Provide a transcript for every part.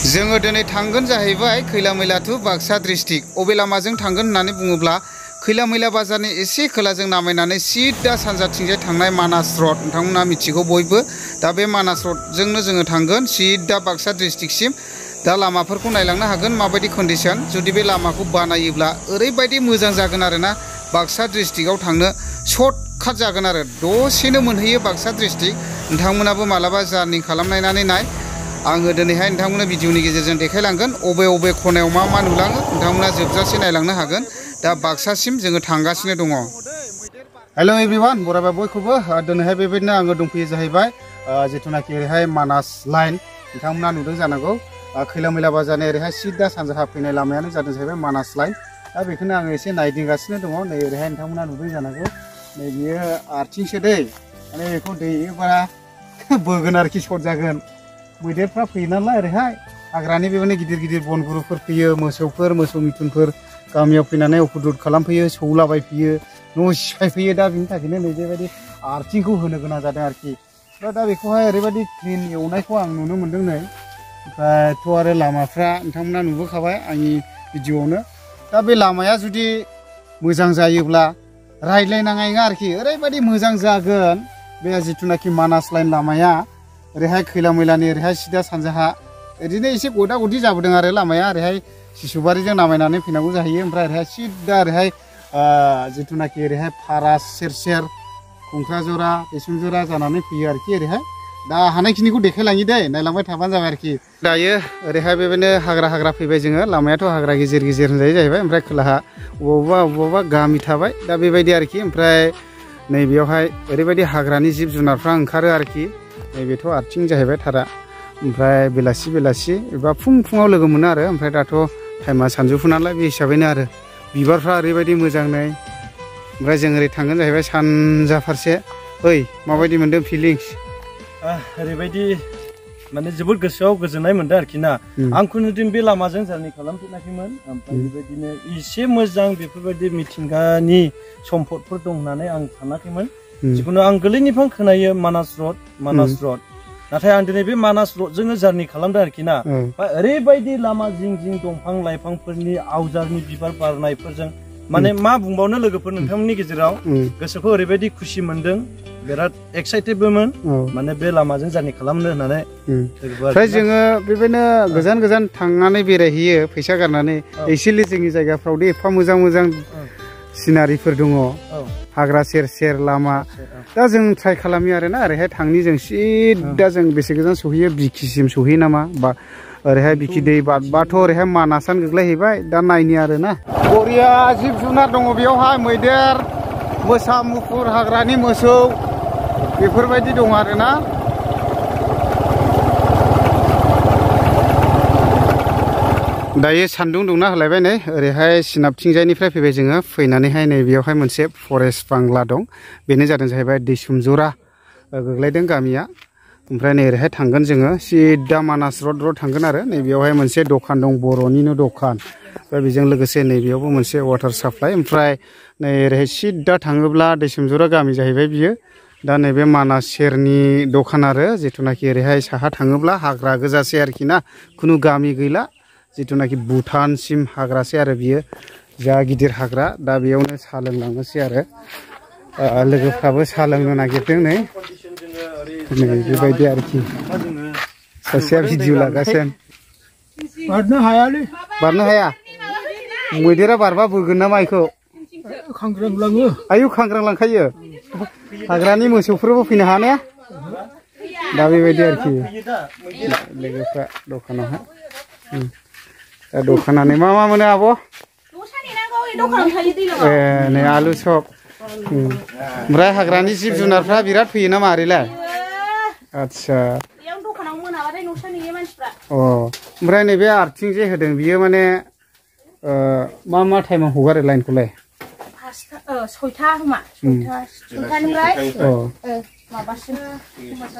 जोङो दिनै थांगोन जाहैबाय खैला मैला टु बाक्सा डिस्ट्रिक्ट। अबे लामाजों थांगोन होननानै बुङोब्ला खैला मैला बाजारनि एसे खोलाजों नामायनानै सिदा सानजाथिंजाय थांनाय मानास रड, नोंथांमोना मिथिगौ बयबो। दा बे मानास रडजोंनो जोङो थांगोन सिदा बाक्सा डिस्ट्रिक्टसिम। दा लामाफोरखौ नायलांनो हागोन माबायदि कन्डिशन। जुदि बे लामाखौ बानायोब्ला ओरैबायदि मोजां जागोन आरोना, बाक्सा डिस्ट्रिक्टआव थांनो सर्टकाट जागोन आरो, दसेनो मोनहैयो बाक्सा डिस्ट्रिक्ट। नोंथांमोनाबो मालाबा जार्नि खालामनायनानै नाय। आङो दिनैहाय नोंथांमोननो भिडिअनि गेजेरजों देखायलांगोन अबे खनायाव मा मा नुलाङो, नोंथांमोना जोबजासे नायलांनो हागोन। दा बाक्सासिम जोङो थांगासिनो दङ। हेल' एभ्रिवान, बरायबाय बयखौबो। दिनैहाय बेबायदिनो आङो दंफैयो जाहैबाय जिथुनाखि ओरैहाय मानास लाइन, नोंथांमोना नुदों जानांगौ। खैला मैला बाजारनि ओरैहाय सिदा सानजाहा फैनाय लामायानो जादों जाहैबाय मानास लाइन। दा बेखौनो आङो एसे नायदिंगासिनो दङ। नै ओरैहाय नोंथांमोना नुदों जानांगौ, नै बियो आथिंसो दै, माने बेखौ दैयोबा बोगोन आरोखि, सर्ट जागोन। मैदेरफ्रा फैयो नालाय ओरैहाय, हाग्रानि बेबायदिनो गिदिर गिदिर बनगुरुफोर फैयो, मोसौ मिथुनफोर गामियाव फैनानै उपद्रब खालामफैयो, सौलाबायफैयो, न' सिफायफैयो। दा बिनि थाखायनो नै बेबायदि आर्थिंखौ होनो गोनां जादों आरोखि। दा बेखौहाय ओरैबायदि क्लिन एवनायखौ आं नुनो मोन्दों नै। ओमफ्रायथ' आरो लामाफ्रा नोंथांमोना नुबोखाबाय आंनि भिडिअ'आवनो। दा बे लामाया जुदि मोजां जायोब्ला रायज्लायनाङा नङा आरोखि, ओरैबायदि मोजां जागोन बे जिथुनाखि मानास लाइन लामाया। ओरैहाय खैला मैलानि ओरैहाय सिदा सानजाहा ओरैनो एसे गदा गदि जाबोदों आरो लामाया, ओरैहाय सिसुबारिजों नामायनानै फैनांगौ जाहैयो। ओमफ्राय ओरैहाय सिदा ओरैहाय जिथुनाखि ओरैहाय फारास सेर खुंख्राजरा बेसनजरा जानानै फैयो आरोखि ओरैहाय। दा हानायखिनिखौ देखायलाङि दे, नायलांबाय थाबानो जाबाय आरोखि। दायो ओरैहाय बेबायदिनो हाग्रा फैबाय जोङो। लामायाथ' हाग्रा गेजेर होनजायो जाहैबाय। ओमफ्राय खोलाहा बबावबा गामि थाबाय, दा बेबायदि आरोखि। ओमफ्राय नैबेयावहाय ओरैबायदि हाग्रानि जिब जुनारफ्रा ओंखारो आरोखि। नैबेथ' आथिं जाहैबाय थारा। ओमफ्राय बेलासि एबा फुङाव लोगो मोनो आरो। ओमफ्राय दाथ' टाइमा सानजौफु नालाय, बे हिसाबैनो आरो बिबारफ्रा ओरैबायदि मोजां नै। ओमफ्राय जों ओरै थांगोन जाहैबाय सानजा फारसे। ओइ, माबायदि मोनदों फिलिंस? ओरैबायदि माने जोबोद गोसोआव गोजोननाय मोनदों आरोखि ना। आं खुनुदिन बे लामाजों जारनि खालामफेराखैमोन। ओमफ्राय बेबायदिनो एसे मोजां बेफोरबायदि मिथिंगानि सम्पदफोर दं होननानै आं सानाखैमोन। जिखुनु आं गोरलैनिफ्राय खोनायो मानास रड, नाथाय आं दिनै बे मानास रडजोंनो जारनि खालामदों आरोखि ना। ओरैबायदि लामा जिं दंफां लाइफांफोरनि आवजारनि बिबार बारनायफोरजों माने मा बुंबावनो लोगोफोर, नोंथांमोननि गेजेराव गोसोखौ ओरैबायदि खुसि मोनदों, बिराद एक्साइटेडबोमोन माने बे लामाजों जारनि खालामनो होननानै। ओमफ्राय जोङो बेबायदिनो गोजान थांनानै बेरायहैयो फैसा गारनानै। एक्सुवेलि जोंनि जायगाफ्रावदि एफा मोजां सिनारिफोर दङ, हाग्रा सेर लामा। दा जों ट्राइ खालामो आरोना, ओरैहाय थांनि जों सिदा जों बेसे गोजान सहैयो, बिखिसिम सहैयो नामा, बा ओरैहाय बिखि दै बारबाथ' ओरैहाय मानासानो गोग्लैहैबाय। दा नायनि आरोना, बरिया जिब जुनार दङ बेयावहाय, मैदेर, मोसा मुफुर, हाग्रानि मोसौ, बेफोरबायदि दं आरोना। दायो सान्दुं दुंना होलायबाय नै। ओरैहाय सोनाबथिंजायनिफ्राय फैबाय जोङो। फैनानैहाय नै बेयावहाय मोनसे फरेस्ट बांला दं, बेनो जादों जाहैबाय दैसुमजरा गोग्लैदों गामिया। ओमफ्राय नै ओरैहाय थांगोन जोङो सिदा मानास रड थांगोन आरो। नै बेयावहाय मोनसे दखान दं, बर'निनो दखान। ओमफ्राय बेजों लोगोसे नैबेयावबो मोनसे वाटार साप्लाइ। ओमफ्राय नै ओरैहाय सिदा थाङोब्ला दैसुमजरा गामि जाहैबाय बियो। दा नैबे मानास सेरनि दखान आरो, जिथुनाखि ओरैहाय साहा थाङोब्ला हाग्रा गोजासै आरोखि ना, खुनु गामि गैला। जिथुनाखि भुटानसिम हाग्रासै आरो बियो, जा गिदिर हाग्रा। दा बेयावनो साहा लोंलांनोसै आरो। लोगोफ्राबो साहा लोंनो नागिरदों नै बेबायदि आरोखि। सासेया भिडिअ लागासिनो। बारनो हाया, मैदेरा बारबा बोगोन नामा बेखौ? खांग्रांलाङो। आयु, खांग्रांलांखायो। हाग्रानि मोसौफोरबो फैनो हाया। दा बेबायदि आरोखि लोगोफ्रा दखानावहाय। दा दखानानो मा मोनो आब'? ए, नै आलु सब। ओमफ्राय हाग्रानि जिब जुनारफ्रा बिराद फैयो नामा ओरैलाय? आदसा। अ, ओमफ्राय नैबे आर्थिं जे होदों बियो माने मा टाइमाव हगारो लाइनखौलाय? 6टानिफ्राय माबासिम।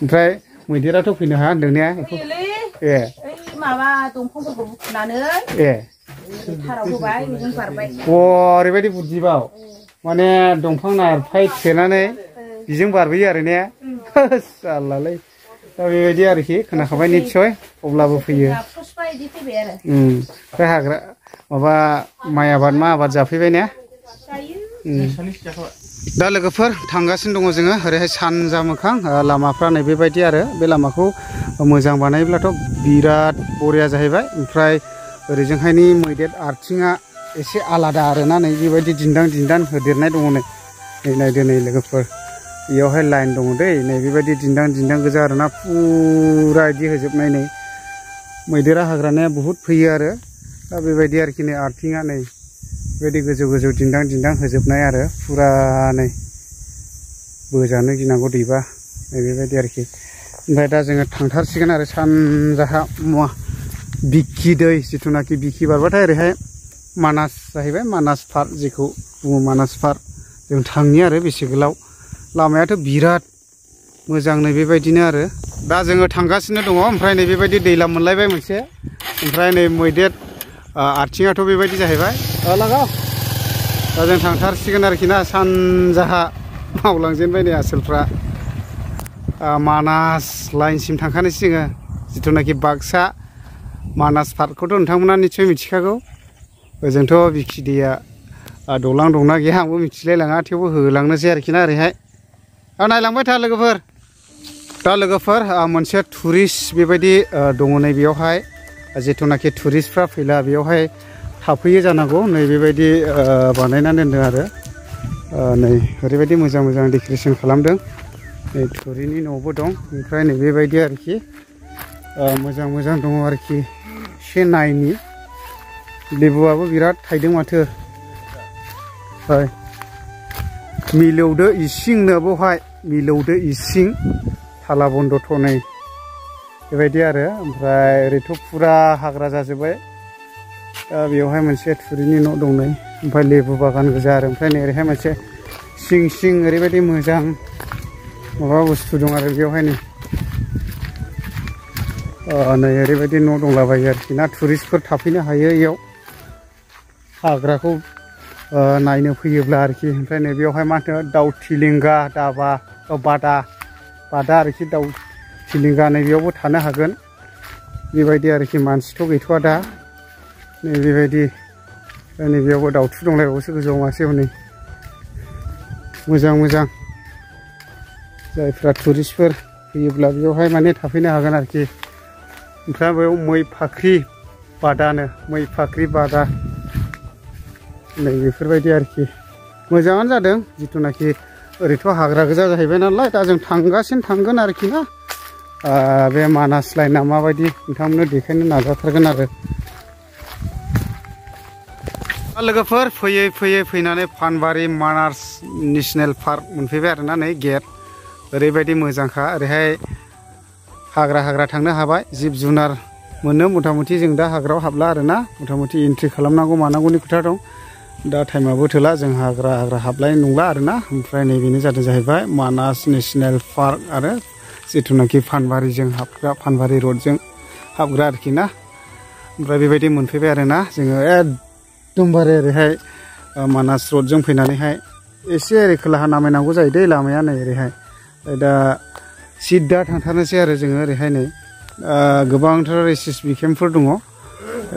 ओमफ्राय मैदेराथ' फैनो हाया होनदों ने? ए, माबा दंफांफोरखौ बुखुनानै थाराव होबाय, बेजों बारबाय। ओरैबायदि बुद्धिबाव, माने दंफां नारफाय थेनानै बेजों बारबोयो आरो ने? जारलालै। दा बेबायदि आरोखि, खोनाखाबाय निस्सय, अब्लाबो फैयो। बे हाग्रा माबा माइ आबाद मा आबाद जाफैबाय ने दा लोगोफोर थांगासिनो दङ जोङो ओरैहाय सानजा मोखां लामाफ्रा नै बेबायदि आरो बे लामाखौ मोजां बानायोब्लाथ' बिराद बरिया जाहैबाय ओमफ्राय ओरैजोंहायनि मैदेर आथिङा एसे आलादा आरोना नै बेबायदि दिन्दां दिन्दां होदेरनाय दङ नै नायदो नै लोगोफोर बेयावहाय लाइन दङ दै नै बेबायदि दिन्दां दिन्दां गोजा आरोना फुरा इदि होजोबनाय नै मैदेरा हाग्रानाया बहुद फैयो आरो दा बेबायदि आरोखि नै आथिङा नै बेबायदि गोजौ गोजौ दिन्दां दिन्दां होजोबनाय आरो फुरा नै बोजानो गिनांगौ दैबा नै बेबायदि आरोखि ओमफ्राय दा जोङो थांथारसिगोन आरो सानजाहा बिखि दै जिथुनाखि बिखि बारबाथाय ओरैहाय मानास जाहैबाय मानास पार्क जेखौ बुङो मानास पार्क जों थांनि आरो बेसे गोलाव लामायाथ' बिराद मोजां नै बेबायदिनो आरो दा जोङो थांगासिनो दङ ओमफ्राय नै बेबायदि दैलाम मोनलायबाय मोनसे ओमफ्राय नै मैदेर आथिङाथ' बेबायदि जाहैबाय लागाव दा जों थांथारसिगोन आरोखि ना सानजाहा मावलांजेनबाय नै आसोलफ्रा मानास लाइनसिम थांखानोसै जोङो जिथुनाखि बाक्सा मानास पार्कखौथ' नोंथांमोना निस्सय मिथिखागौ ओजोंथ' बिखि दैया दलां दंना गैया आंबो मिथिलायलाङा थेवबो होलांनोसै आरोखि ना ओरैहाय नायलांबाय था लोगोफोर दा लोगोफोर मोनसे टुरिस्ट बेबायदि दङ नै बेयावहाय जिथुनाखि टुरिस्टफ्रा फैला बेयावहाय थाफैयो जानांगौ नै बेबायदि बानायनानै दोनदों आरो नै ओरैबायदि मोजां मोजां डेक'रेसन खालामदों नै थुरिनि न'बो दं ओमफ्राय नै बेबायदि आरोखि मोजां मोजां दङ आरोखि एसे नायनि लेबुआबो बिराद थाइदों माथो मिलौदो इसिंनो बेवहाय मिलौदो इसिं थाला बन्द' थनै बेबायदि आरो ओमफ्राय ओरैथ' फुरा हाग्रा जाजोब्बाय बेवहाय मोनसे थुरिनि न' दं नै ओमफ्राय लेबु बागान गोजा आरो ओमफ्राय नै ओरैहाय मोनसे सिं सिं ओरैबायदि मोजां माबा बुस्थु दं आरो बेवहाय नै नै ओरैबायदि न' दंलाबायो आरोखि ना टुरिस्टफोर थाफैनो हायो इयाव हाग्राखौ नायनो फैयोब्ला आरोखि ओमफ्राय नै बेवहाय मा होनो दाउ थिलिंगा दाबा बादा आरोखि दाउ थिलिंगा नै बेयावबो थानो हागोन बेबायदि आरोखि मानसिथ' गैथ'आ दा नै बेबायदि नै बेयावबो दाउथु दंलायबावोसो गोजौआव मासे हनै मोजां मोजां जायफ्रा टुरिस्टफोर फैयोब्ला बेयावहाय माने थाफैनो हागोन आरोखि ओमफ्राय बेयाव मै फाख्रि बादानो मै फाख्रि बादा नै बेफोरबायदि आरोखि मोजाङानो जादों जिथुनाखि ओरैथ' हाग्रा गोजा जाहैबाय नालाय दा जों थांगासिनो थांगोन आरोखि ना बे मानास लाइनआ माबायदि नोंथांमोननो देखायनो नाजाथारगोन आरो लोगोफोर फैयै फैयै फैनानै पानबारि मानास नेसनेल पार्क मोनफैबाय आरोना नै गेट ओरैबायदि मोजांखा ओरैहाय हाग्रा थांनो हाबाय जिब जुनार मोनो मथा मथि जों दा हाग्रायाव हाबला आरोना मथा मथि एन्ट्रि खालामनांगौ मानांगौनि खोथा दं दा टाइमाबो थोला जों हाग्रा हाबलाय नंला आरोना ओमफ्राय नैबेनो जादों जाहैबाय मानास नेसनेल पार्क आरो जिथुनाखि पानबारिजों हाबग्रा पानबारि रडजों हाबग्रा आरोखि ना ओमफ्राय बेबायदि मोनफैबाय आरोना जोङो एकदमबारे ओरैहाय मानास रडजों फैनानैहाय एसे ओरै खोलाहा नामायनांगौ जायो दै लामाया नै ओरैहाय दा सिदा थांथारनोसै आरो जोङो ओरैहाय नै गोबांथार एसएसबि केम्पफोर दङ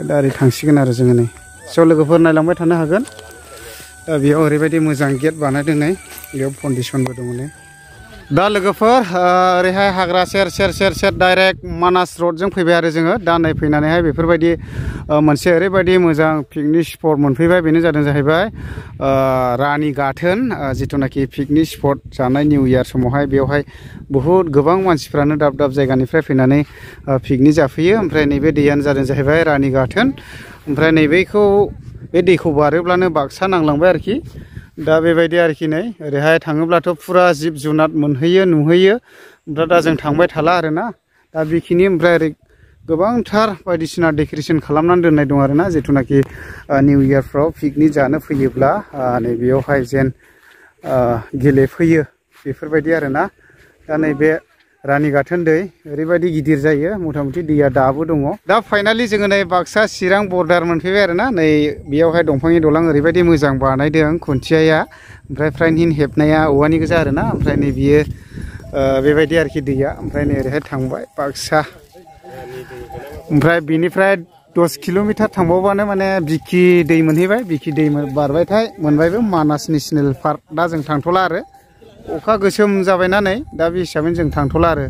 दा ओरै थांसिगोन आरो जोङो नै स' लोगोफोर नायलांबाय थानो हागोन दा बेयाव ओरैबायदि मोजां गेट बानायदों नै बेयाव फाउन्डेसनबो दङ नै दा लोगोफोर ओरैहाय हाग्रा सेर सेर सेर सेर डाइरेक्ट मानास रडजों फैबाय आरो जोङो दा नै फैनानैहाय बेफोरबायदि मोनसे ओरैबायदि मोजां पिकनिक स्पट मोनफैबाय बेनो जादों जाहैबाय रानि गाथोन जिथुनाखि पिकनिक स्पट जानाय निउ इयार समावहाय बेवहाय बहुद गोबां मानसिफ्रानो दाब दाब जायगानिफ्राय फैनानै पिकनिक जाफैयो ओमफ्राय नैबे दैयानो जादों जाहैबाय रानि गाथोन ओमफ्राय नैबेखौ बे दैखौ बारोब्लानो बाक्सा नांलांबाय आरोखि दा बेबायदि आरोखि नै ओरैहाय थाङोब्लाथ' फुरा जिब जुनार मोनहैयो नुहैयो ओमफ्राय दा जों थांबाय थाला आरोना दा बेखिनि ओमफ्राय ओरै गोबांथार बायदिसिना डेक'रेसन खालामनानै दोननाय दं आरोना जिथुनाखि निउ इयारफ्राव पिकनिक जानो फैयोब्ला नै बेयावहाय जेन गेलेफैयो बेफोरबायदि आरोना दा नैबे रानि गाथोन दै ओरैबायदि गिदिर जायो मथा मथि दैया दाबो दङ दा फाइनालि जोङो नै बाक्सा चिरां बर्डार मोनफैबाय आरोना नै बेयावहाय दंफांनि दलां ओरैबायदि मोजां बानायदों खुन्थियाया ओमफ्राय फ्राइहिन हेबनाया औवानि गोजा आरोना ओमफ्राय नै बियो बेबायदि आरोखि दैया ओमफ्राय नै ओरैहाय थांबाय बाक्सा ओमफ्राय बिनिफ्राय 10 किल'मिटार थांबावबानो माने बिखि दै मोनहैबाय बिखि दै बारबायथाय मोनबायबो मानास नेशनेल पार्क दा जों थांथ'ला आरो अखा गोसोम जाबायना नै दा बे हिसाबै जों थांथ'ला आरो